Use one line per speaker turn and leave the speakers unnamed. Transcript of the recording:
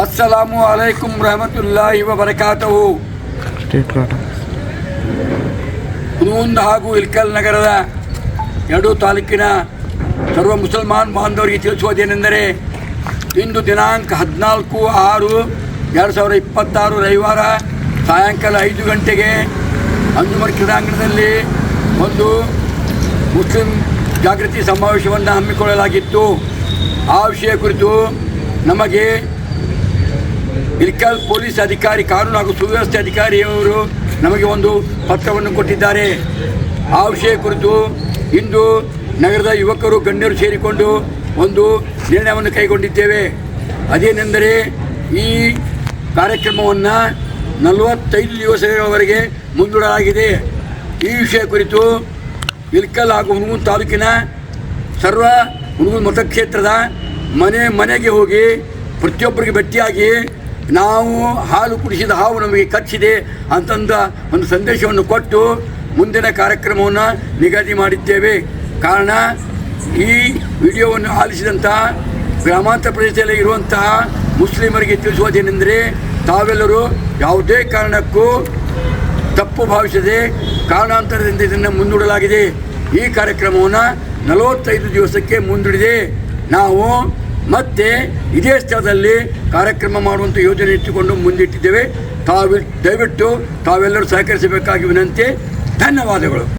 अस्सलामु अलैकुम रहमतुल्लाहि व बरकातहू। ಹುನಗುಂದ ಹಾಗೂ ಇಳಕಲ್ ನಗರದ ಎರಡೂ ತಾಲೂಕಿನ ಸರ್ವ ಮುಸಲ್ಮಾನ್ ಬಾಂಧವರಿಗೆ ತಿಳಿಸುವುದೇನೆಂದರೆ, ಇಂದು ದಿನಾಂಕ 14/6/2026 ರವಿವಾರ ಸಾಯಂಕಾಲ 5 ಗಂಟೆಗೆ ಅಂಜುಮನ್ ಕ್ರೀಡಾಂಗಣದಲ್ಲಿ ಒಂದು ಮುಸ್ಲಿಂ ಜಾಗೃತಿ ಸಮಾವೇಶವನ್ನು ಹಮ್ಮಿಕೊಳ್ಳಲಾಗಿತ್ತು. ಆ ವಿಷಯ ಕುರಿತು ನಮಗೆ ಇಳಕಲ್ ಪೊಲೀಸ್ ಅಧಿಕಾರಿ, ಕಾನೂನು ಹಾಗೂ ಸುವ್ಯವಸ್ಥೆ ಅಧಿಕಾರಿಯವರು ನಮಗೆ ಒಂದು ಪತ್ರವನ್ನು ಕೊಟ್ಟಿದ್ದಾರೆ. ಆ ವಿಷಯ ಕುರಿತು ಇಂದು ನಗರದ ಯುವಕರು ಗಣ್ಯರು ಸೇರಿಕೊಂಡು ಒಂದು ನಿರ್ಣಯವನ್ನು ಕೈಗೊಂಡಿದ್ದೇವೆ. ಅದೇನೆಂದರೆ, ಈ ಕಾರ್ಯಕ್ರಮವನ್ನು 45 ದಿವಸಗಳವರೆಗೆ ಮುಂದೂಡಲಾಗಿದೆ. ಈ ವಿಷಯ ಕುರಿತು ಇಳಕಲ್ ಹಾಗೂ ಹುನಗುಂದ ತಾಲೂಕಿನ ಸರ್ವ ಹುನಗುಂದ ಮತಕ್ಷೇತ್ರದ ಮನೆಗೆ ಹೋಗಿ ಪ್ರತಿಯೊಬ್ಬರಿಗೆ ಭೇಟಿಯಾಗಿ ನಾವು ಹಾಲು ಕುಡಿಸಿದ ಹಾವು ನಮಗೆ ಕಚ್ಚಿದೆ ಅಂತಂದ ಒಂದು ಸಂದೇಶವನ್ನು ಕೊಟ್ಟು ಮುಂದಿನ ಕಾರ್ಯಕ್ರಮವನ್ನು ನಿಗದಿ ಮಾಡಿದ್ದೇವೆ. ಕಾರಣ, ಈ ವಿಡಿಯೋವನ್ನು ಆಲಿಸಿದಂತಹ ಗ್ರಾಮಾಂತರ ಪ್ರದೇಶದಲ್ಲಿ ಇರುವಂತಹ ಮುಸ್ಲಿಮರಿಗೆ ತಿಳಿಸುವುದೇನೆಂದರೆ, ತಾವೆಲ್ಲರೂ ಯಾವುದೇ ಕಾರಣಕ್ಕೂ ತಪ್ಪು ಭಾವಿಸದೆ ಕಾರಣಾಂತರದಿಂದ ಇದನ್ನು ಮುಂದೂಡಲಾಗಿದೆ. ಈ ಕಾರ್ಯಕ್ರಮವನ್ನು 45 ದಿವಸಕ್ಕೆ ಮುಂದೂಡಿದೆ. ನಾವು ಮತ್ತೆ ಇದೇ ಸ್ಥಳದಲ್ಲಿ ಕಾರ್ಯಕ್ರಮ ಮಾಡುವಂಥ ಯೋಜನೆ ಇಟ್ಟುಕೊಂಡು ಮುಂದಿಟ್ಟಿದ್ದೇವೆ. ದಯವಿಟ್ಟು ತಾವೆಲ್ಲರೂ ಸಹಕರಿಸಬೇಕಾಗಿ ವಿನಂತಿ. ಧನ್ಯವಾದಗಳು.